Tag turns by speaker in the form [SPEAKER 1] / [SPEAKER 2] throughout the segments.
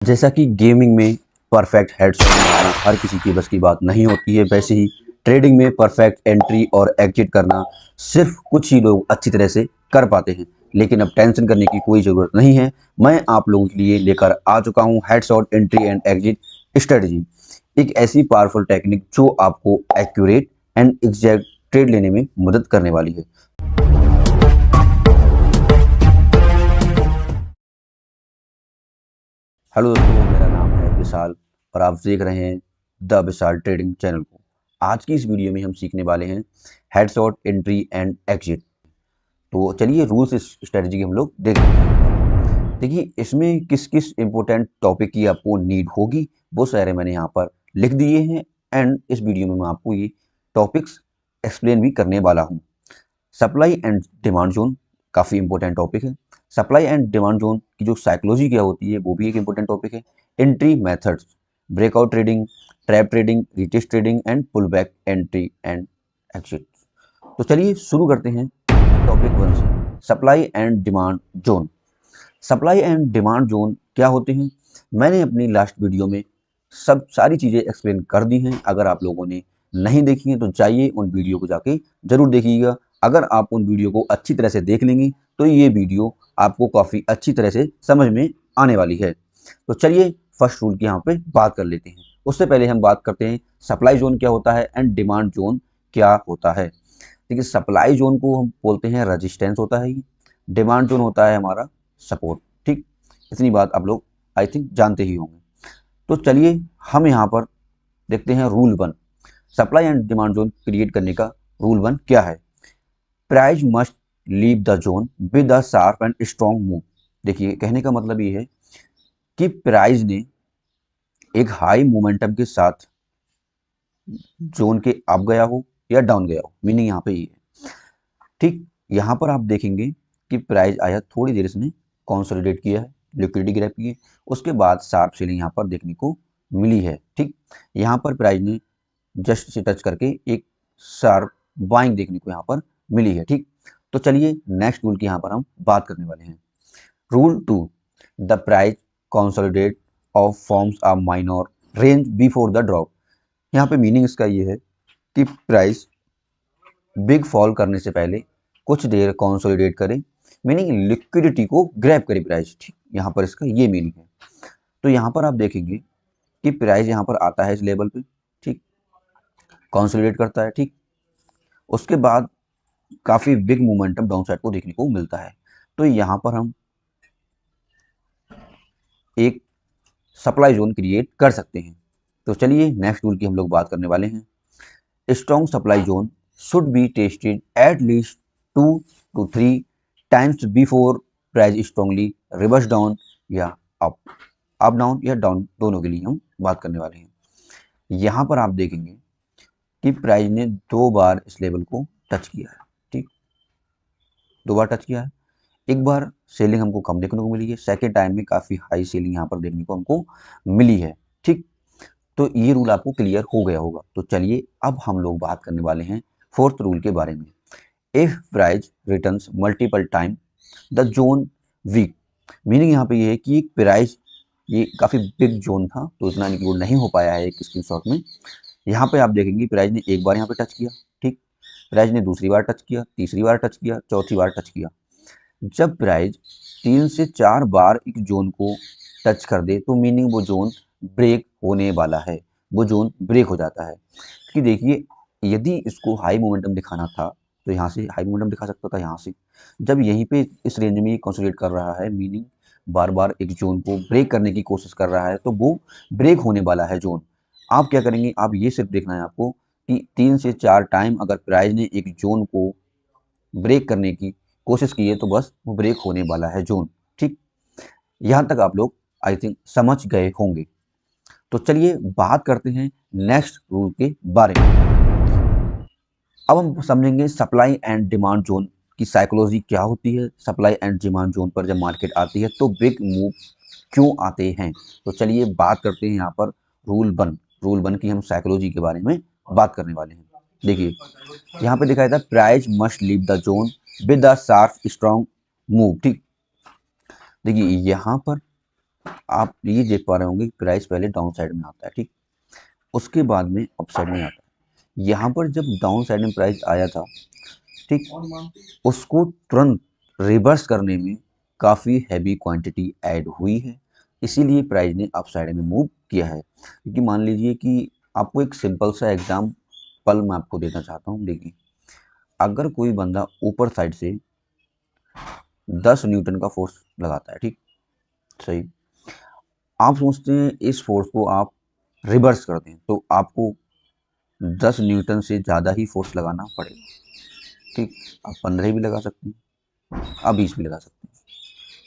[SPEAKER 1] जैसा कि गेमिंग में परफेक्ट हेडशॉट हर किसी की बस की बात नहीं होती है, वैसे ही ट्रेडिंग में परफेक्ट एंट्री और एग्जिट करना सिर्फ कुछ ही लोग अच्छी तरह से कर पाते हैं। लेकिन अब टेंशन करने की कोई ज़रूरत नहीं है। मैं आप लोगों के लिए लेकर आ चुका हूं headshot entry and exit strategy, एक ऐसी पावरफुल टेक्निक जो आपको एक्यूरेट एंड एग्जैक्ट ट्रेड लेने में मदद करने वाली है। हेलो दोस्तों, मेरा नाम है विशाल और आप देख रहे हैं द विशाल ट्रेडिंग चैनल को। आज की इस वीडियो में हम सीखने वाले हैं हेडशॉट एंट्री एंड एग्जिट। तो चलिए रूल्स स्ट्रेटजी की हम लोग देखते हैं। देखिए, इसमें किस किस इंपॉर्टेंट टॉपिक की आपको नीड होगी वो सारे मैंने यहाँ पर लिख दिए हैं एंड इस वीडियो में मैं आपको ये टॉपिक्स एक्सप्लेन भी करने वाला हूँ। सप्लाई एंड डिमांड जोन काफ़ी इंपॉर्टेंट टॉपिक है। सप्लाई एंड डिमांड जोन की जो साइकोलॉजी क्या होती है वो भी एक इंपॉर्टेंट टॉपिक है। Entry methods, breakout trading, trap trading, retest trading and pull back entry and exit. तो चलिए शुरू करते हैं टॉपिक 1 से, supply and demand zone. Supply and demand zone क्या होते हैं, मैंने अपनी लास्ट वीडियो में सब सारी चीज़ें एक्सप्लेन कर दी हैं। अगर आप लोगों ने नहीं देखी हैं तो जाइए उन वीडियो को जाके ज़रूर देखिएगा। अगर आप उन वीडियो को अच्छी तरह से देख लेंगे तो ये वीडियो आपको काफ़ी अच्छी तरह से समझ में आने वाली है। तो चलिए फर्स्ट रूल की यहाँ पे बात कर लेते हैं। उससे पहले हम बात करते हैं सप्लाई जोन क्या होता है एंड डिमांड जोन क्या होता है। देखिए, सप्लाई जोन को हम बोलते हैं रेजिस्टेंस होता है, डिमांड जोन होता है हमारा सपोर्ट। ठीक, इतनी बात आप लोग आई थिंक जानते ही होंगे। तो चलिए हम यहाँ पर देखते हैं rule 1, supply and demand zone create करने का रूल 1 क्या है। Price must leave the zone with a sharp and strong move. देखिए, कहने का मतलब ये है कि प्राइस ने एक हाई मोमेंटम के साथ जोन के अप गया हो या डाउन गया हो, मीनिंग यहाँ पे ये है। ठीक, यहाँ पर आप देखेंगे कि प्राइस आया, थोड़ी देर इसने कंसोलिडेट किया है, लिक्विडिटी ग्रैब की है, उसके बाद शार्प सेलिंग यहाँ पर देखने को मिली है। ठीक, यहाँ पर प्राइस ने जस्ट से टच करके एक शार्प बाइंग देखने को यहाँ पर मिली है। ठीक, तो चलिए नेक्स्ट रूल की यहाँ पर हम बात करने वाले हैं। Rule 2, the price consolidate of forms a minor range before the drop. यहाँ पे मीनिंग इसका ये है कि प्राइस बिग फॉल करने से पहले कुछ देर कंसोलिडेट करे, मीनिंग लिक्विडिटी को ग्रैब करे प्राइस। ठीक, यहाँ पर इसका ये मीनिंग है। तो यहाँ पर आप देखेंगे कि प्राइस यहाँ पर आता है इस लेवल पे, ठीक, कंसोलिडेट करता है, ठीक, उसके बाद काफ़ी बिग मोमेंटम डाउन साइड को देखने को मिलता है। तो यहाँ पर हम एक सप्लाई जोन क्रिएट कर सकते हैं। तो चलिए नेक्स्ट रूल की हम लोग बात करने वाले हैं। Strong supply zone should be tested at least 2 to 3 times before price strongly reverse down या अप डाउन या डाउन, दोनों के लिए हम बात करने वाले हैं। यहाँ पर आप देखेंगे कि प्राइस ने 2 बार इस लेवल को टच किया है। ठीक, 2 बार टच किया है। एक बार सेलिंग हमको कम देखने को मिली है, सेकेंड टाइम में काफ़ी हाई सेलिंग यहाँ पर देखने को हमको मिली है। ठीक, तो ये रूल आपको क्लियर हो गया होगा। तो चलिए अब हम लोग बात करने वाले हैं फोर्थ रूल के बारे में। If price returns multiple time the zone weak, meaning यहाँ पे ये है कि प्राइस, ये काफ़ी बिग जोन था तो इतना इंक्लूड नहीं हो पाया है एक स्क्रीनशॉट में। यहाँ पे आप देखेंगे प्राइस ने एक बार यहाँ पे टच किया, ठीक, प्राइस ने दूसरी बार टच किया, तीसरी बार टच किया, चौथी बार टच किया। जब प्राइस 3 से 4 बार एक जोन को टच कर दे तो मीनिंग वो जोन ब्रेक होने वाला है, वो जोन ब्रेक हो जाता है। कि देखिए, यदि इसको हाई मोमेंटम दिखाना था तो यहाँ से हाई मोमेंटम दिखा सकता था यहाँ से। जब यहीं पे इस रेंज में कंसोलिडेट कर रहा है, मीनिंग बार बार एक जोन को ब्रेक करने की कोशिश कर रहा है, तो वो ब्रेक होने वाला है जोन। आप क्या करेंगे, आप ये सिर्फ देखना है आपको कि 3 से 4 टाइम अगर प्राइस ने एक जोन को ब्रेक करने की कोशिश की है तो बस वो ब्रेक होने वाला है जोन। ठीक, यहाँ तक आप लोग आई थिंक समझ गए होंगे। तो चलिए बात करते हैं नेक्स्ट रूल के बारे में। अब हम समझेंगे सप्लाई एंड डिमांड जोन की साइकोलॉजी क्या होती है। सप्लाई एंड डिमांड जोन पर जब मार्केट आती है तो बिग मूव क्यों आते हैं। तो चलिए बात करते हैं यहाँ पर रूल 1 की हम साइकोलॉजी के बारे में बात करने वाले हैं। देखिए, यहाँ पे दिखाया था price must leave the zone with a sharp strong move. ठीक, देखिए यहाँ पर आप ये देख पा रहे होंगे कि प्राइस पहले डाउन साइड में आता है, ठीक, उसके बाद में अप साइड में आता है। यहाँ पर जब डाउन साइड में प्राइस आया था, ठीक, उसको तुरंत रिवर्स करने में काफ़ी हैवी क्वांटिटी ऐड हुई है, इसीलिए प्राइस ने अप साइड में मूव किया है। क्योंकि मान लीजिए कि आपको एक सिंपल सा एग्जाम्पल मैं आपको देना चाहता हूँ। देखिए, अगर कोई बंदा ऊपर साइड से 10 न्यूटन का फोर्स लगाता है, ठीक, सही, आप सोचते हैं इस फोर्स को आप रिवर्स कर दें तो आपको 10 न्यूटन से ज़्यादा ही फोर्स लगाना पड़ेगा, ठीक। आप 15 भी लगा सकते हैं, आप 20 भी लगा सकते हैं,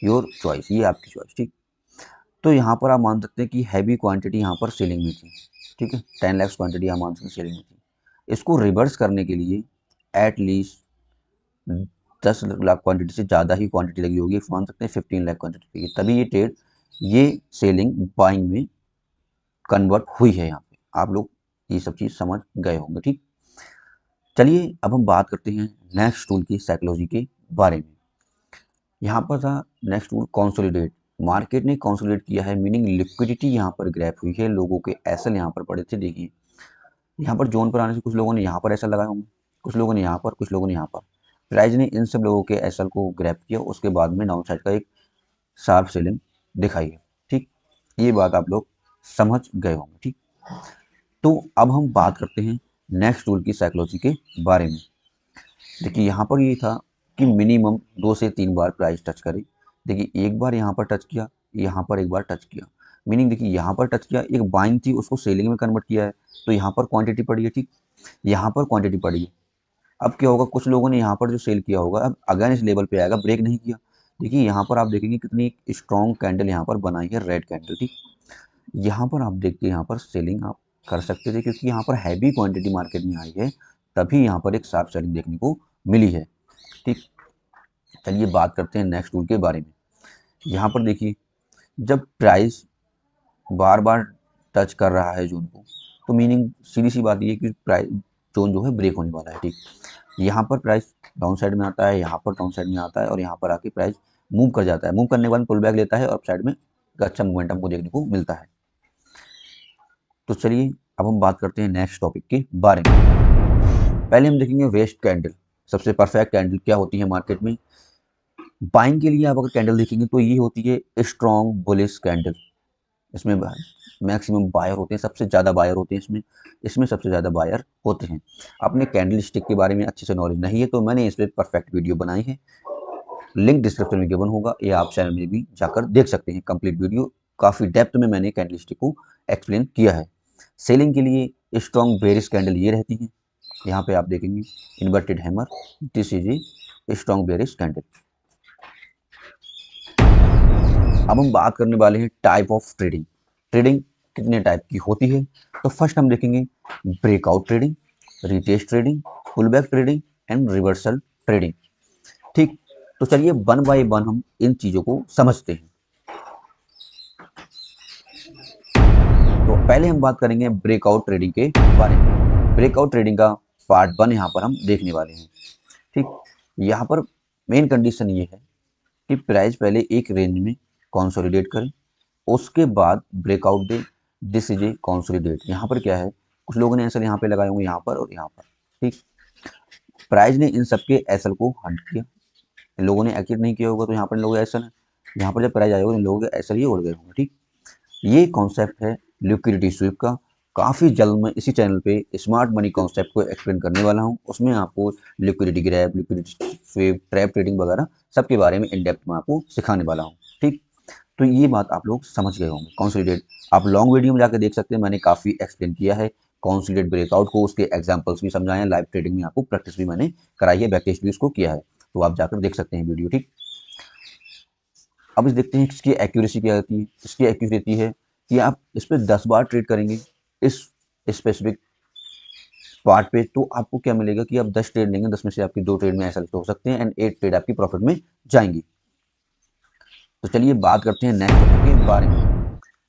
[SPEAKER 1] योर चॉइस, ये आपकी चॉइस, ठीक। तो यहाँ पर आप मान सकते हैं कि हैवी क्वांटिटी यहाँ पर सेलिंग में थी, ठीक है, 10 लाख क्वांटिटी आप मान सकते हैं सेलिंग में थी। इसको रिवर्स करने के लिए एटलीस्ट 10 लाख क्वांटिटी से ज़्यादा ही क्वांटिटी लगी होगी, मान सकते हैं 15 लाख क्वांटिटी लगी, तभी ये ट्रेड, ये सेलिंग बाइंग में कन्वर्ट हुई है। यहाँ पे आप लोग ये सब चीज़ समझ गए होंगे, ठीक। चलिए अब हम बात करते हैं नेक्स्ट टूल की साइकोलॉजी के बारे में। यहाँ पर था नेक्स्ट टूल कंसोलिडेट। मार्केट ने कंसोलिडेट किया है, मीनिंग लिक्विडिटी यहाँ पर ग्रैब हुई है, लोगों के एसएल यहाँ पर पड़े थे। देखिए यहाँ पर जोन पर आने से कुछ लोगों ने यहाँ पर एसएल लगाए होंगे, कुछ लोगों ने यहाँ पर, कुछ लोगों ने यहाँ पर। प्राइस ने इन सब लोगों के एसएल को ग्रैब किया, उसके बाद में डाउन साइड का एक शार्प सेलिंग दिखाई है, ठीक। ये बात आप लोग समझ गए होंगे, ठीक। तो अब हम बात करते हैं नेक्स्ट टूल की साइकोलॉजी के बारे में। देखिए यहाँ पर ये था कि मिनिमम 2 से 3 बार प्राइस टच करे। देखिए एक बार यहाँ पर टच किया, यहाँ पर एक बार टच किया, मीनिंग देखिए यहाँ पर टच किया, एक बाइंग थी उसको सेलिंग में कन्वर्ट किया है, तो यहाँ पर क्वांटिटी पड़ी है, ठीक, यहाँ पर क्वांटिटी पड़ी है। अब क्या होगा, कुछ लोगों ने यहाँ पर जो सेल किया होगा, अब अगेन इस लेवल पे आएगा, ब्रेक नहीं किया। देखिए यहाँ पर आप देखेंगे कितनी स्ट्रॉन्ग कैंडल यहाँ पर बनाई है, रेड कैंडल, ठीक। यहाँ पर आप देखते हैं यहाँ पर सेलिंग आप कर सकते थे, क्योंकि यहाँ पर हैवी क्वांटिटी मार्केट में आई है, तभी यहाँ पर एक शार्प सेलिंग देखने को मिली है, ठीक। चलिए बात करते हैं नेक्स्ट टूल के बारे में। यहाँ पर देखिए जब प्राइस बार बार टच कर रहा है जोन को, तो मीनिंग सीधी सी बात ये कि प्राइस जोन जो है ब्रेक होने वाला है, ठीक। यहाँ पर प्राइस डाउन साइड में आता है, यहाँ पर डाउन साइड में आता है, और यहाँ पर आके प्राइस मूव कर जाता है, मूव करने के बाद पुल बैक लेता है और अप साइड में अच्छा मोमेंटम को देखने को मिलता है। तो चलिए अब हम बात करते हैं नेक्स्ट टॉपिक के बारे में। पहले हम देखेंगे वेस्ट कैंडल, सबसे परफेक्ट कैंडल क्या होती है मार्केट में। बाइंग के लिए आप अगर कैंडल देखेंगे तो ये होती है स्ट्रॉन्ग बुलिश कैंडल। इसमें मैक्सिमम बायर होते हैं, सबसे ज़्यादा बायर होते हैं इसमें, इसमें सबसे ज़्यादा बायर होते हैं। अपने कैंडल स्टिक के बारे में अच्छे से नॉलेज नहीं है तो मैंने इस पर परफेक्ट वीडियो बनाई है, लिंक डिस्क्रिप्शन में गिवन होगा, या आप चैनल में भी जाकर देख सकते हैं। कंप्लीट वीडियो काफ़ी डेप्थ में मैंने कैंडल स्टिक को एक्सप्लेन किया है। सेलिंग के लिए स्ट्रॉन्ग बेरिश कैंडल ये रहती है, यहाँ पे आप देखेंगे inverted hammer, this is a strong bearish candle. अब हम बात करने वाले हैं टाइप ऑफ ट्रेडिंग। ट्रेडिंग कितने टाइप की होती है, तो फर्स्ट हम देखेंगे breakout trading, retest trading, pullback trading and reversal trading, ठीक। तो चलिए वन बाय वन हम इन चीज़ों को समझते हैं। तो पहले हम बात करेंगे ब्रेकआउट ट्रेडिंग के बारे में। ब्रेकआउट ट्रेडिंग का पार्ट 1 यहाँ पर हम देखने वाले हैं, ठीक। यहाँ पर मेन कंडीशन ये है कि प्राइस पहले एक रेंज में कंसोलिडेट करें, उसके बाद breakout they, this is a consolidate. यहाँ पर क्या है, कुछ लोगों ने एसएल यहाँ पे लगाए होंगे, यहाँ पर और यहाँ पर, ठीक। प्राइस ने इन सबके एसएल को हंट किया, इन लोगों ने एक्टिव नहीं किया होगा तो यहाँ पर इन लोगों का एसएल है, यहाँ पर जब प्राइस आएगा इन लोगों के एसएल ही उड़ गए होंगे, ठीक। ये कॉन्सेप्ट है लिक्विडिटी स्वीप का। काफ़ी जल्द मैं इसी चैनल पे स्मार्ट मनी कॉन्सेप्ट को एक्सप्लेन करने वाला हूँ, उसमें आपको liquidity grab, liquidity SVEEP, trap trading वगैरह सबके बारे में इन डेप्थ में आपको सिखाने वाला हूँ, ठीक। तो ये बात आप लोग समझ गए होंगे। कंसोलिडेट आप लॉन्ग वीडियो में जाकर देख सकते हैं, मैंने काफ़ी एक्सप्लेन किया है कंसोलिडेट ब्रेकआउट को, उसके एग्जांपल्स भी समझाए हैं, लाइव ट्रेडिंग में आपको प्रैक्टिस भी मैंने कराई है, बैक टेस्ट भी उसको किया है, तो आप जाकर देख सकते हैं वीडियो, ठीक। अब इस देखते हैं इसकी एक्यूरेसी क्या होती है। इसकी एक्यूरेसी है कि आप इस पर 10 बार ट्रेड करेंगे इस स्पेसिफिक पार्ट पे, तो आपको क्या मिलेगा कि आप 10 ट्रेड लेंगे, 10 में से आपकी 2 ट्रेड में ऐसा हो सकते हैं एंड 8 ट्रेड आपकी प्रॉफिट में जाएंगी। तो चलिए बात करते हैं नेक्स्ट टॉपिक के बारे में।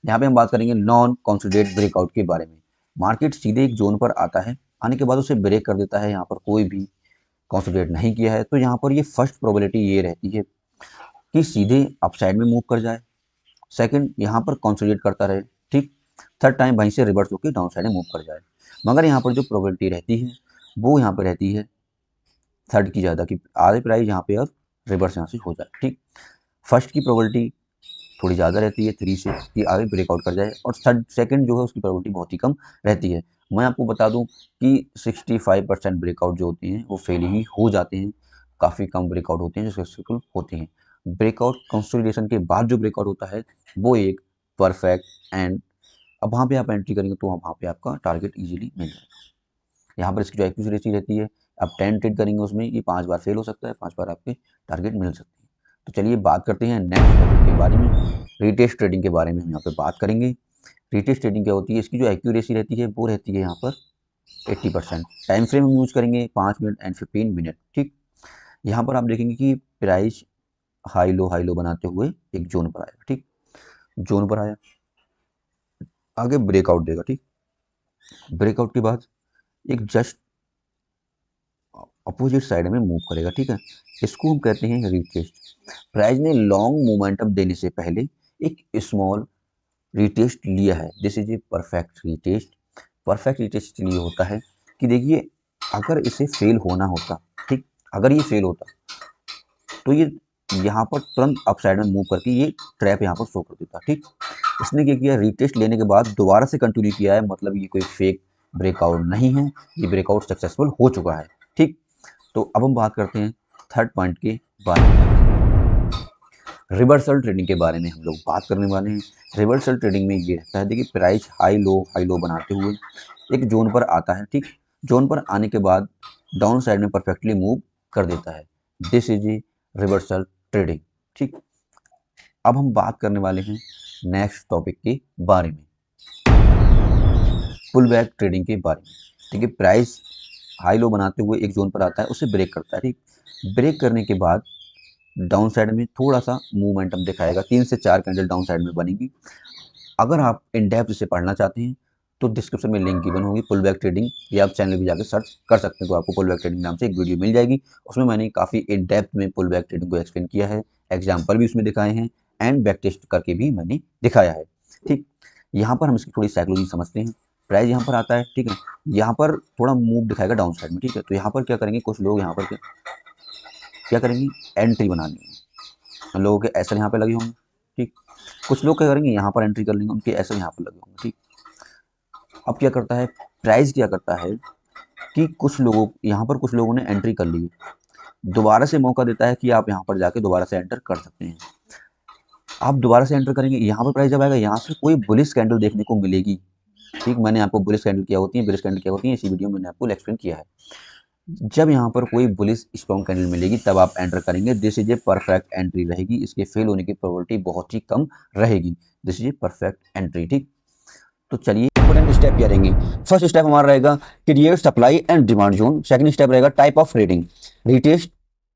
[SPEAKER 1] यहाँ पे हम बात करेंगे नॉन कंसोलिडेट ब्रेकआउट के बारे में। मार्केट सीधे एक जोन पर आता है, आने के बाद उसे ब्रेक कर देता है, यहाँ पर कोई भी कंसोलिडेट नहीं किया है, तो यहाँ पर ये फर्स्ट प्रोबेबिलिटी ये रहती है कि सीधे अपसाइड में मूव कर जाए, सेकंड यहाँ पर कंसोलिडेट करता रहे, ठीक। थर्ड टाइम वहीं से रिवर्स होकर डाउन साइड में मूव कर जाए। मगर यहाँ पर जो प्रोबेबिलिटी रहती है वो यहाँ पर रहती है थर्ड की ज़्यादा, कि आधे प्राइस यहाँ पे अब रिवर्स यहाँ से हो जाए, ठीक। फर्स्ट की प्रोबेबिलिटी थोड़ी ज़्यादा रहती है 3 से कि आगे ब्रेकआउट कर जाए, और थर्ड सेकंड जो है उसकी प्रोबेबिलिटी बहुत ही कम रहती है। मैं आपको बता दूं कि 65% ब्रेकआउट जो होते हैं वो फेल ही हो जाते हैं, काफ़ी कम ब्रेकआउट होते हैं जो सक्सेसफुल होते हैं। ब्रेकआउट कंसोलिडेशन के बाद जो ब्रेकआउट होता है वो एक परफेक्ट एंड, अब वहाँ पे आप एंट्री करेंगे तो वहाँ पे आपका टारगेट ईजिली मिल जाएगा। यहाँ पर इसकी जो एक्यूरेसी रहती है, आप 10 ट्रेड करेंगे उसमें ये 5 बार फेल हो सकता है, 5 बार आपके टारगेट मिल सकते हैं। तो चलिए बात करते हैं नेक्स्ट टॉपिक के बारे में, रिटेस्ट ट्रेडिंग के बारे में हम यहाँ पे बात करेंगे। रिटेस्ट ट्रेडिंग क्या होती है, इसकी जो एक्यूरेसी रहती है वो रहती है यहाँ पर 80%। टाइम फ्रेम हम यूज करेंगे 5 मिनट एंड 15 मिनट, ठीक। यहाँ पर आप देखेंगे कि प्राइस हाई लो बनाते हुए एक जोन पर आएगा, ठीक। जोन पर आया, आगे ब्रेकआउट देगा, ठीक। ब्रेकआउट के बाद एक जस्ट अपोजिट साइड में मूव करेगा, ठीक है। इसको हम कहते हैं रिटेस्ट। प्राइस ने लॉन्ग मोमेंटम देने से पहले एक स्मॉल रिटेस्ट लिया है, this is a perfect retest. Perfect retest लिए होता है कि देखिए अगर इसे फेल होना होता, ठीक, अगर ये फेल होता तो ये यहाँ पर तुरंत अप साइड में मूव करके ये ट्रैप यहाँ पर शो कर देता, ठीक। इसने क्या किया, रिटेस्ट लेने के बाद दोबारा से कंटिन्यू किया है, मतलब ये कोई फेक ब्रेकआउट नहीं है, ये ब्रेकआउट सक्सेसफुल हो चुका है, ठीक। तो अब हम बात करते हैं थर्ड पॉइंट के बारे में, रिवर्सल ट्रेडिंग के बारे में हम लोग बात करने वाले हैं। रिवर्सल ट्रेडिंग में ये रहता है, देखिए प्राइस हाई लो बनाते हुए एक जोन पर आता है, ठीक। जोन पर आने के बाद डाउन साइड में परफेक्टली मूव कर देता है, this is a reversal trading, ठीक। अब हम बात करने वाले हैं नेक्स्ट टॉपिक के बारे में, पुल बैक ट्रेडिंग के बारे में। देखिए प्राइस हाई लो बनाते हुए एक जोन पर आता है, उसे ब्रेक करता है, ठीक। ब्रेक करने के बाद डाउन साइड में थोड़ा सा मूवमेंटम दिखाएगा, 3 से 4 कैंडल डाउन साइड में बनेगी। अगर आप इन डेप्थ इसे पढ़ना चाहते हैं तो डिस्क्रिप्शन में लिंक गिवन होगी पुल बैक ट्रेडिंग, या आप चैनल भी जाकर सर्च कर सकते हैं, तो आपको पुल बैक ट्रेडिंग नाम से एक वीडियो मिल जाएगी। उसमें मैंने काफ़ी इन डेप्थ में पुल बैक ट्रेडिंग को एक्सप्लेन किया है, एग्जाम्पल भी उसमें दिखाए हैं एंड बैक टेस्ट करके भी मैंने दिखाया है, ठीक। यहाँ पर हम इसकी थोड़ी साइकोलॉजी समझते हैं। प्राइस यहाँ पर आता है, ठीक है, यहाँ पर थोड़ा मूव दिखाएगा डाउन साइड में, ठीक है। तो यहाँ पर क्या करेंगे, कुछ लोग यहाँ पर क्या करेंगे, एंट्री बनानी है, लोगों के एसएल यहाँ पे लगे होंगे, ठीक। कुछ लोग क्या करेंगे, यहाँ पर एंट्री कर लेंगे, उनके एसएल यहाँ पर लगे होंगे, ठीक। अब क्या करता है प्राइस, क्या करता है कि कुछ लोगों यहाँ पर कुछ लोगों ने एंट्री कर ली, दोबारा से मौका देता है कि आप यहाँ पर जाके दोबारा से एंटर कर सकते हैं। आप दोबारा से एंटर करेंगे, यहाँ पर प्राइस जब आएगा यहाँ से कोई बुलिश कैंडल देखने को मिलेगी, ठीक। मैंने आपको बुलिश कैंडल क्या होती है, बुलिश कैंडल क्या होती है, इसी वीडियो में मैंने आपको एक्सप्लेन किया है। जब यहाँ पर कोई बुलिश स्ट्रॉन्ग कैंडल मिलेगी तब आप एंटर करेंगे, this is a perfect entry रहेगी, इसके फेल होने की प्रोबेबिलिटी बहुत ही कम रहेगी, this is a perfect entry, ठीक। तो चलिए इंपॉर्टेंट स्टेप क्या रहेंगे। फर्स्ट स्टेप हमारा रहेगा create supply and demand zone. Second step रहेगा टाइप ऑफ ट्रेडिंग, रिटेस्ट,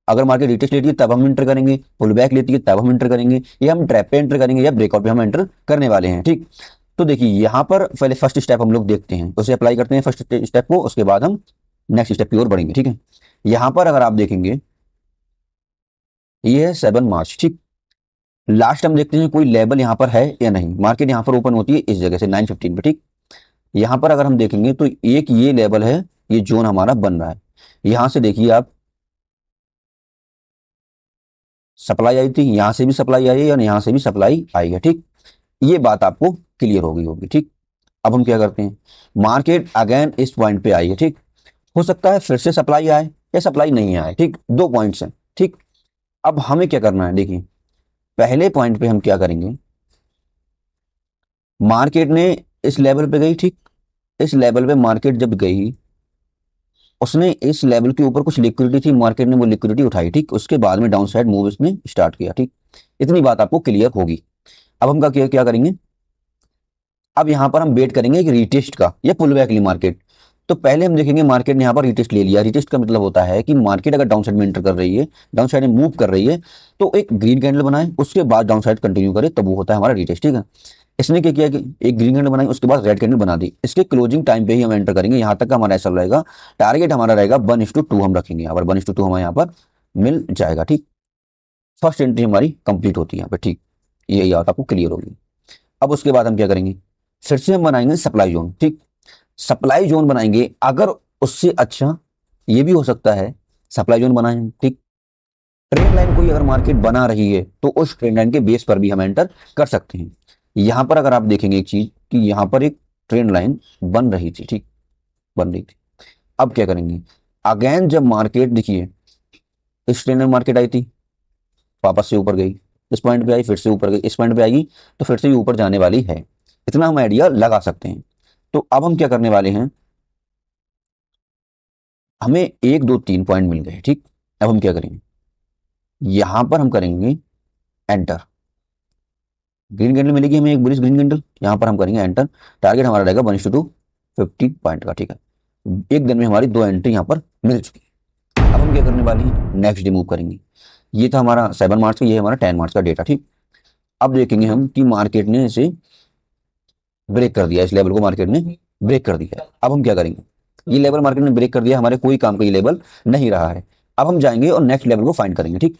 [SPEAKER 1] अगर मार्केट रिटेस्ट लेती है तब हम एंटर करेंगे, पुल बैक लेती है तब हम एंटर करेंगे, या हम ट्रैप पे एंटर करेंगे, या ब्रेकआउट पे हम एंटर करने वाले हैं, ठीक। तो देखिए यहाँ पर पहले फर्स्ट स्टेप हम लोग देखते हैं, उसे अप्लाई करते हैं फर्स्ट स्टेप को, उसके बाद हम नेक्स्ट स्टेप की ओर बढ़ेंगे, ठीक है। यहाँ पर अगर आप देखेंगे ये है 7 मार्च, ठीक। लास्ट हम देखते हैं कोई लेवल यहाँ पर है या नहीं, मार्केट यहाँ पर ओपन होती है इस जगह से 9:15 पे, ठीक। यहाँ पर अगर हम देखेंगे तो एक ये लेवल है, ये जोन हमारा बन रहा है, यहाँ से देखिए आप सप्लाई आई थी, यहाँ से भी सप्लाई आई है और यहाँ से भी सप्लाई आई है, ठीक। ये बात आपको क्लियर होगी, ठीक। अब हम क्या करते हैं, मार्केट अगेन इस पॉइंट पे आई है, ठीक। हो सकता है फिर से सप्लाई आए या सप्लाई नहीं आए, ठीक, 2 पॉइंट्स हैं, ठीक। अब हमें क्या करना है, देखिए पहले पॉइंट पे हम क्या करेंगे, मार्केट ने इस लेवल पे गई, ठीक। इस लेवल पे मार्केट जब गई, उसने इस लेवल के ऊपर कुछ लिक्विडिटी थी, मार्केट ने वो लिक्विडिटी उठाई, ठीक। उसके बाद में डाउन साइड मूव इसने स्टार्ट किया, ठीक। इतनी बात आपको क्लियर होगी। अब हम क्या करेंगे, अब यहाँ पर हम वेट करेंगे एक रिटेस्ट का या पुल बैक ली मार्केट। तो पहले हम देखेंगे मार्केट ने यहाँ पर रिटेस्ट ले लिया, रिटेस्ट का मतलब होता है कि मार्केट अगर डाउन साइड में एंटर कर रही है, डाउन साइड में मूव कर रही है, तो एक ग्रीन कैंडल बनाए, उसके बाद डाउन साइड कंटिन्यू करे, तब वो होता है हमारा रिटेस्ट, ठीक है। इसने क्या किया कि एक ग्रीन कैंडल बनाई, उसके बाद रेड कैंडल बना दी, इसके क्लोजिंग टाइम पे ही हम एंटर करेंगे, यहाँ तक का हमारा ऐसा रहेगा। टारगेट हमारा रहेगा 1:2 हम रखेंगे, यहाँ पर 1:2 हमें यहाँ पर मिल जाएगा, ठीक। फर्स्ट एंट्री हमारी कंप्लीट होती है यहाँ पे, ठीक। यही बात आपको क्लियर होगी। अब उसके बाद हम क्या करेंगे, फिर से हम बनाएंगे सप्लाई जोन। ठीक, सप्लाई जोन बनाएंगे, अगर उससे अच्छा ये भी हो सकता है सप्लाई जोन बनाए हम। ठीक, ट्रेन लाइन कोई अगर मार्केट बना रही है तो उस ट्रेन लाइन के बेस पर भी हम एंटर कर सकते हैं। यहां पर अगर आप देखेंगे एक चीज कि यहां पर एक ट्रेन लाइन बन रही थी। ठीक, बन रही थी। अब क्या करेंगे, अगेन जब मार्केट देखिए इस ट्रेन लाइन मार्केट आई थी, वापस से ऊपर गई, इस पॉइंट पे आई, फिर से ऊपर गई, इस पॉइंट पे आएगी तो फिर से ये ऊपर जाने वाली है। इतना हम आइडिया लगा सकते हैं। तो अब हम क्या करने वाले हैं, हमें 1 2 3 पॉइंट मिल गए। ठीक, अब हम क्या करेंगे, यहां पर हम करेंगे एंटर। ग्रीन कैंडल मिलेगी हमें, एक बुलिश ग्रीन कैंडल, यहां पर हम करेंगे एंटर। टारगेट हमारा रहेगा 1:2 50 पॉइंट का। ठीक है, एक दिन में हमारी 2 एंट्री यहां पर मिल चुकी है। अब हम क्या करने वाले हैं, नेक्स्ट डे मूव करेंगे। ये था हमारा 7 मार्च का, ये हमारा 10 मार्च का डेटा। ठीक, अब देखेंगे हम कि मार्केट ने इसे ब्रेक कर दिया, इस लेवल को मार्केट ने ब्रेक कर दिया। अब हम क्या करेंगे, ये लेवल मार्केट ने ब्रेक कर दिया, हमारे कोई काम का ये लेवल नहीं रहा है। अब हम जाएंगे और नेक्स्ट लेवल को फाइंड करेंगे। ठीक,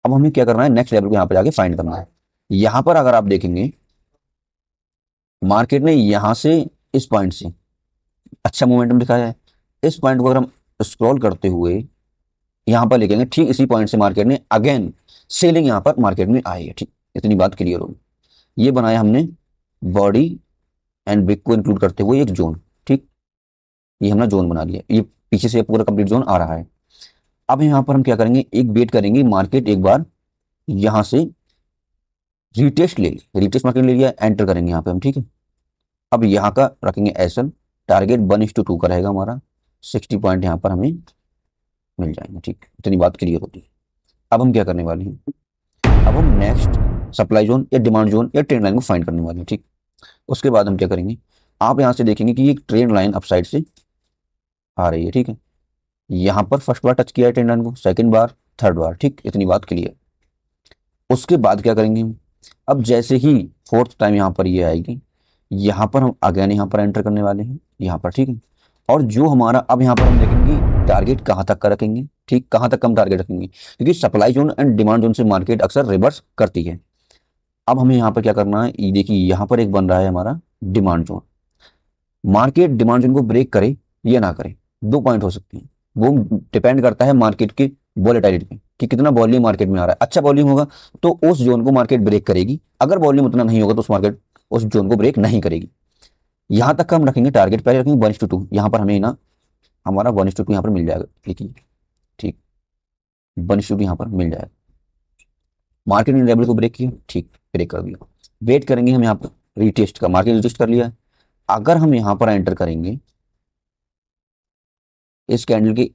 [SPEAKER 1] अब हमें क्या करना है, नेक्स्ट लेवल को यहाँ पे जाके फाइंड करना है। यहाँ पर अगर आप देखेंगे मार्केट ने यहाँ से इस पॉइंट से अच्छा मोमेंटम दिखाया है। इस पॉइंट को अगर हम स्क्रॉल करते हुए यहाँ पर लिखेंगे, ठीक इसी पॉइंट से मार्केट ने अगेन सेलिंग यहाँ पर मार्केट में आई है। ठीक, इतनी बात क्लियर होगी। ये बनाया हमने बॉडी एंड विक को इंक्लूड करते हुए एक जोन। ठीक, ये हमने जोन बना लिया, ये पीछे से पूरा कंप्लीट जोन आ रहा है। अब यहाँ पर हम क्या करेंगे, एक वेट करेंगे, मार्केट एक बार यहाँ से रीटेस्ट ले लिया, रीटेस्ट मार्केट ले लिया, एंटर करेंगे यहाँ पे हम। ठीक है, अब यहाँ का रखेंगे एसएल, टारगेट 1:2 का रहेगा हमारा, 60 पॉइंट यहाँ पर हमें मिल जाएंगे। ठीक, इतनी बात क्लियर होती है। अब हम क्या करने वाले हैं, अब हम नेक्स्ट सप्लाई जोन या डिमांड जोन या ट्रेंड लाइन को फाइंड करने वाले हैं। ठीक, उसके बाद हम क्या करेंगे, आप यहाँ से देखेंगे कि एक ट्रेंड लाइन अप साइड से आ रही है। ठीक है, यहाँ पर फर्स्ट बार टच किया है ट्रेंड लाइन को, सेकंड बार, थर्ड बार। ठीक, इतनी बात क्लियर। उसके बाद क्या करेंगे हम, अब जैसे ही फोर्थ टाइम यहाँ पर ये आएगी, यहाँ पर हम अगेन यहाँ पर एंटर करने वाले हैं यहाँ पर। ठीक है, और जो हमारा अब यहाँ पर हम देखेंगे टारगेट कहाँ तक का रखेंगे। ठीक, कहाँ तक हम टारगेट रखेंगे, क्योंकि supply zone and demand zone से मार्केट अक्सर रिवर्स करती है। अब हमें यहाँ पर क्या करना है, ये देखिए यहाँ पर एक बन रहा है हमारा demand zone. Market demand zone को ब्रेक करे या ना करे, 2 पॉइंट हो सकते हैं। वो डिपेंड करता है मार्केट की वॉलेटिलिटी पे कि कितना वॉल्यूम मार्केट में आ रहा है। अच्छा वॉल्यूम होगा तो उस जोन को मार्केट ब्रेक करेगी, अगर वॉल्यूम उतना नहीं होगा तो उस मार्केट उस जोन को ब्रेक नहीं करेगी। यहां तक का हम रखेंगे टारगेट, पहले रखेंगे 1:2। यहाँ पर हमें ना हमारा 1:2 यहाँ पर मिल जाएगा, देखिए। ठीक, 1:2 यहाँ पर मिल जाएगा। मार्केट ने लेवल को ब्रेक किया, ठीक, ब्रेक कर दिया। वेट करेंगे हम यहाँ पर रीटेस्ट का, मार्केट रीटेस्ट कर लिया है। अगर हम यहाँ पर एंटर करेंगे, इस कैंडल की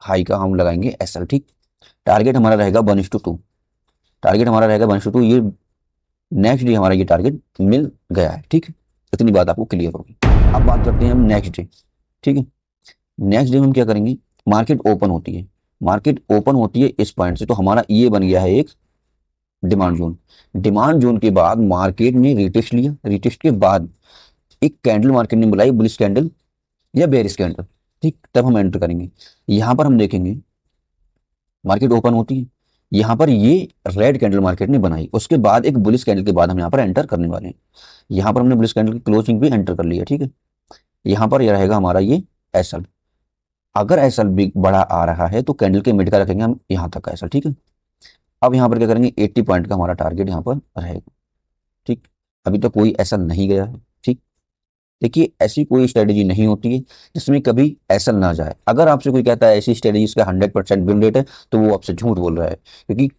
[SPEAKER 1] हाई का हम लगाएंगे एसएल। ठीक, टारगेट हमारा रहेगा 1:2, टारगेट हमारा रहेगा 1:2। ये नेक्स्ट डे हमारा ये टारगेट मिल गया है। ठीक है, इतनी बात आपको क्लियर होगी। अब बात करते हैं हम नेक्स्ट डे। ठीक है, नेक्स्ट डे में हम क्या करेंगे, मार्केट ओपन होती है, मार्केट ओपन होती है इस पॉइंट से, तो हमारा ये बन गया है एक डिमांड जोन। डिमांड जोन के बाद मार्केट ने रिटेस्ट लिया, रिटेस्ट के बाद एक कैंडल मार्केट ने बुलाई, बुलिश कैंडल या बेरिश कैंडल। ठीक, तब हम एंटर करेंगे। यहां पर हम देखेंगे मार्केट ओपन होती है, यहाँ पर ये रेड कैंडल मार्केट ने बनाई, उसके बाद एक बुलिश कैंडल के बाद हम यहाँ पर एंटर करने वाले हैं। यहाँ पर हमने बुलिश कैंडल की क्लोजिंग भी एंटर कर लिया। ठीक है, यहाँ पर ये रहेगा हमारा ये एसएल। अगर एसएल भी बड़ा आ रहा है तो कैंडल के मिड का रखेंगे हम यहाँ तक का एसएल। ठीक है, अब यहाँ पर क्या करेंगे, 80 पॉइंट का हमारा टारगेट यहाँ पर रहेगा। ठीक, अभी तो कोई एसएल नहीं गया है। ठीक, देखिए ऐसी कोई स्ट्रेटेजी नहीं होती है जिसमें कभी एसएल ना जाए। अगर आपसे कोई कहता है ऐसी स्ट्रेटेजी इसका 100% विन रेट है, तो वो आपसे झूठ बोल रहा है, क्योंकि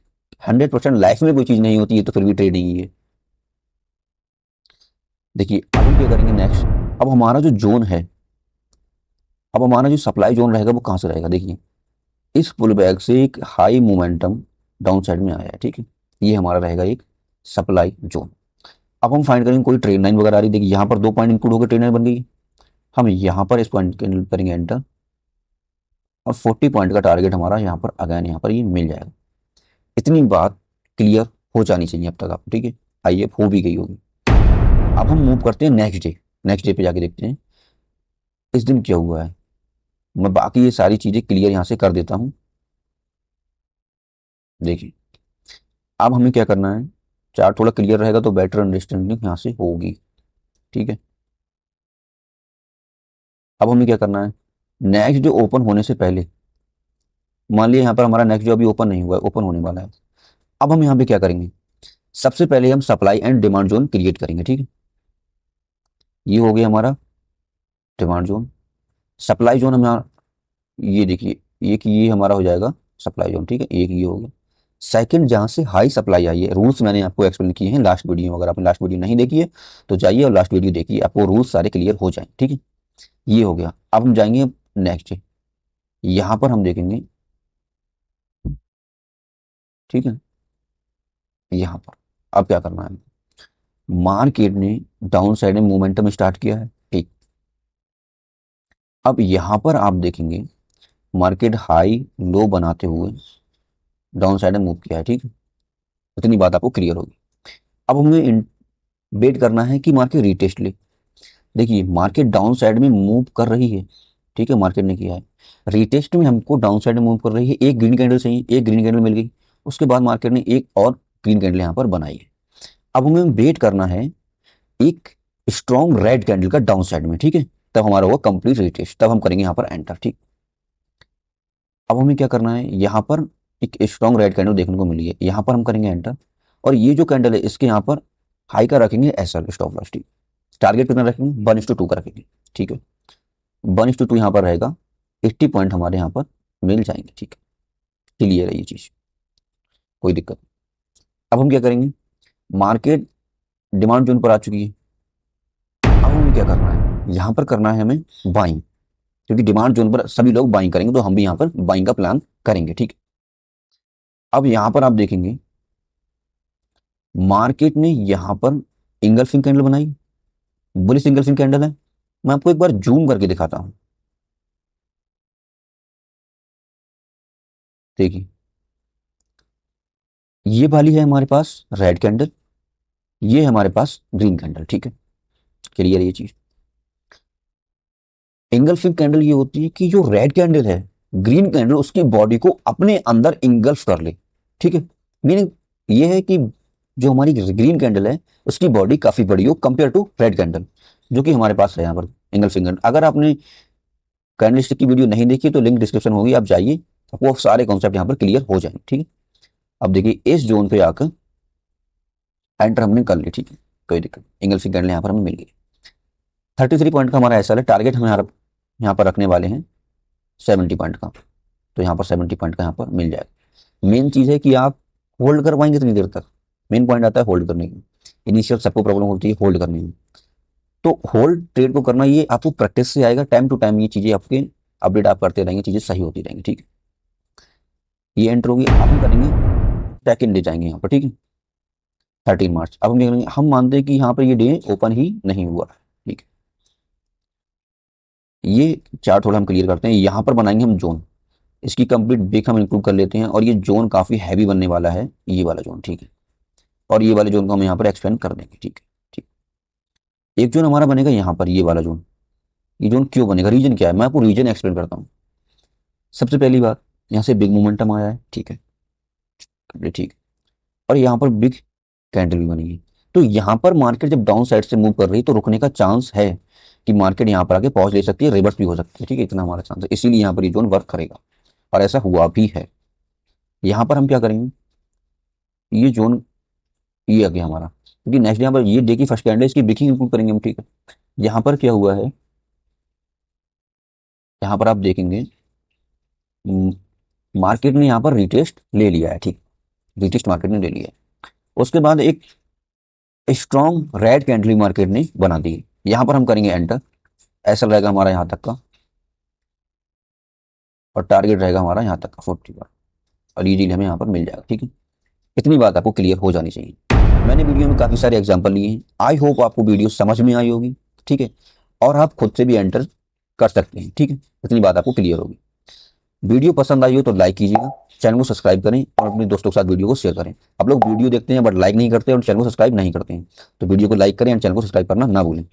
[SPEAKER 1] 100% लाइफ में कोई चीज नहीं होती है, तो फिर भी ट्रेडिंग ही है। देखिए अब हम क्या करेंगे नेक्स्ट, अब हमारा जो जोन है, अब हमारा जो सप्लाई जोन रहेगा वो कहाँ से रहेगा, देखिए इस पुल बैक से एक हाई मोमेंटम डाउन साइड में आया है। ठीक है, ये हमारा रहेगा एक सप्लाई जोन। अब हम फाइंड करेंगे कोई ट्रेन लाइन वगैरह आ रही, देखिए यहाँ पर 2 पॉइंट इंक्लूड होकर ट्रेन लाइन बन गई। हम यहाँ पर इस पॉइंट के करेंगे एंटर, और 40 पॉइंट का टारगेट हमारा यहाँ पर अगेन यहाँ पर ये मिल जाएगा। इतनी बात क्लियर हो जानी चाहिए अब तक आप। ठीक है, आइए हो भी गई होगी। अब हम मूव करते हैं नेक्स्ट डे। नेक्स्ट डे पे जाके देखते हैं इस दिन क्या हुआ है। मैं बाकी ये सारी चीजें क्लियर यहाँ से कर देता हूँ। देखिए अब हमें क्या करना है, चार्ट थोड़ा क्लियर रहेगा तो बेटर अंडरस्टैंडिंग यहाँ से होगी। ठीक है, अब हमें क्या करना है, नेक्स्ट जो ओपन होने से पहले, मान लिया यहाँ पर हमारा नेक्स्ट जो अभी ओपन नहीं हुआ है, ओपन होने वाला है। अब हम यहाँ पे क्या करेंगे, सबसे पहले हम supply and demand zone create करेंगे। ठीक है, ये हो गया हमारा डिमांड जोन। सप्लाई जोन हम यहाँ, ये देखिए, एक ये हमारा हो जाएगा सप्लाई जोन। ठीक है, एक ये हो गया। सेकंड, जहां से हाई सप्लाई आई है, रूल्स मैंने आपको एक्सप्लेन किए हैं लास्ट वीडियो में। अगर आपने लास्ट वीडियो नहीं देखी है तो जाइए और लास्ट वीडियो देखिए, आपको रूल्स सारे क्लियर हो जाए। ठीक है, ये हो गया। अब हम जाएंगे नेक्स्ट, यहां पर हम देखेंगे। ठीक है, यहां पर अब क्या करना है, मार्केट ने डाउन साइड में मोमेंटम स्टार्ट किया है। ठीक, अब यहां पर आप देखेंगे मार्केट हाई लो बनाते हुए डाउन साइड में मूव किया है। ठीक है, इतनी बात आपको क्लियर होगी। अब हमें वेट करना है कि मार्केट रीटेस्ट ले। देखिए, मार्केट डाउन साइड में मूव कर रही है। ठीक है, मार्केट ने किया है रीटेस्ट में, हमको डाउन साइड में मूव कर रही है। एक ग्रीन कैंडल चाहिए, एक ग्रीन कैंडल मिल गई। उसके बाद मार्केट ने एक और ग्रीन कैंडल यहाँ पर बनाई है। अब हमें वेट करना है एक स्ट्रॉन्ग रेड कैंडल का डाउन साइड में। ठीक है, तब हमारा होगा कंप्लीट रीटेस्ट, तब हम करेंगे यहाँ पर एंटर। ठीक, अब हमें क्या करना है, यहाँ पर एक स्ट्रॉन्ग रेड कैंडल देखने को मिली है, यहाँ पर हम करेंगे एंटर। और ये जो कैंडल है इसके यहाँ पर हाई का रखेंगे एसएल स्टॉप लॉस। ठीक, टारगेट कितना रखेंगे, 1:2 का रखेंगे। ठीक है, 1:2 यहाँ पर रहेगा, 80 पॉइंट हमारे यहाँ पर मिल जाएंगे। ठीक है, क्लियर है ये चीज, कोई दिक्कत नहीं। अब हम क्या करेंगे, मार्केट डिमांड जोन पर आ चुकी है। अब हमें क्या करना है, यहाँ पर करना है हमें बाइंग, क्योंकि डिमांड जोन पर सभी लोग बाइंग करेंगे तो हम भी यहाँ पर बाइंग का प्लान करेंगे। ठीक है, अब यहाँ पर आप देखेंगे मार्केट ने यहाँ पर इंगल्फिंग कैंडल बनाई, बुलिश इंगल्फिंग कैंडल है। मैं आपको एक बार जूम करके दिखाता हूं। देखिए, ये वाली है हमारे पास रेड कैंडल, ये है हमारे पास ग्रीन कैंडल। ठीक है, क्लियर ये चीज। इंगल्फिंग कैंडल ये होती है कि जो रेड कैंडल है, ग्रीन कैंडल उसकी बॉडी को अपने अंदर इंगल्फ कर ले। ठीक है, मीनिंग ये है कि जो हमारी ग्रीन कैंडल है उसकी बॉडी काफी बड़ी हो कंपेयर टू रेड कैंडल, जो कि हमारे पास है यहाँ पर इंगल्फिंग कैंडल। अगर आपने कैंडलस्टिक की वीडियो नहीं देखी तो लिंक डिस्क्रिप्शन होगी, आप जाइए, आपको सारे कॉन्सेप्ट यहाँ पर क्लियर हो जाएंगे। ठीक है, अब देखिए इस जोन पे आकर एंटर हमने कर ली। ठीक है, कोई दिक्कत, इंगल्फिंग कैंडल यहाँ पर हमें मिल गई। 33 पॉइंट का हमारा ऐसा है टारगेट, हम यहाँ पर रखने वाले हैं 70 पॉइंट का। तो यहाँ पर 70 पॉइंट का यहाँ पर मिल जाएगा। मेन चीज है कि आप होल्ड कर पाएंगे इतनी देर तक, मेन पॉइंट आता है होल्ड करने की। इनिशियल सबको प्रॉब्लम होती है होल्ड करने में, तो होल्ड ट्रेड को करना ये आपको प्रैक्टिस से आएगा। टाइम टू टाइम ये चीजें आपके अपडेट आप करते रहेंगे, चीजें सही होती रहेंगी। ठीक है, ये एंटर होगी, अब हम करेंगे सेकंड डे जाएंगे यहाँ पर। ठीक है, 13 मार्च। अब हम क्या करेंगे, हम मानते हैं कि यहाँ पर ये डे ओपन ही नहीं हुआ। ठीक है, ये चार्ट थोड़ा हम क्लियर करते हैं। यहाँ पर बनाएंगे हम जोन, इसकी कंप्लीट ब्रेक हम इंक्लूड कर लेते हैं। और ये जोन काफी हैवी बनने वाला है, ये वाला जोन। ठीक है, और ये वाले जोन को हम यहाँ पर एक्सपेंड कर देंगे। ठीक है, ठीक, एक जोन हमारा बनेगा यहाँ पर, ये वाला जोन। ये जोन क्यों बनेगा, रीजन क्या है, मैं आपको रीजन एक्सप्लेन करता हूँ। सबसे पहली बात, यहाँ से बिग मोमेंटम आया है। ठीक है, ठीक, और यहाँ पर बिग कैंडल भी बनी है। तो यहाँ पर मार्केट जब डाउन साइड से मूव कर रही है तो रुकने का चांस है कि मार्केट यहाँ पर आके पहुंच ले सकती है, रिवर्स भी हो सकती है। ठीक है, इतना हमारा चांस है, इसीलिए यहाँ पर ये जोन वर्क करेगा, और ऐसा हुआ भी है। यहाँ पर हम क्या करेंगे, ये जोन ये आ गया हमारा, क्योंकि नेक्स्ट यहाँ पर ये डे की फर्स्ट कैंडल है, इसकी ब्रेकिंग इंक्लूड करेंगे हम। ठीक है, यहाँ पर क्या हुआ है, यहाँ पर आप देखेंगे मार्केट ने यहाँ पर रिटेस्ट ले लिया है। ठीक, रिटेस्ट मार्केट ने ले लिया है। उसके बाद एक स्ट्रॉन्ग रेड कैंडल मार्केट ने बना दी, यहाँ पर हम करेंगे एंटर। ऐसा रहेगा हमारा यहाँ तक का, और टारगेट रहेगा हमारा यहाँ तक का 40 का, और ये डील हमें यहाँ पर मिल जाएगा। ठीक है, इतनी बात आपको क्लियर हो जानी चाहिए। मैंने वीडियो में काफी सारे एग्जांपल लिए हैं, आई होप आपको वीडियो समझ में आई होगी। ठीक है, और आप खुद से भी एंटर कर सकते हैं। ठीक है, इतनी बात आपको क्लियर होगी। वीडियो पसंद आई हो तो लाइक कीजिएगा, चैनल को सब्सक्राइब करें और अपने दोस्तों के साथ वीडियो को शेयर करें। आप लोग वीडियो देखते हैं बट लाइक नहीं करते और चैनल को सब्सक्राइब नहीं करते हैं, तो वीडियो को लाइक करें और चैनल को सब्सक्राइब करना ना भूलें।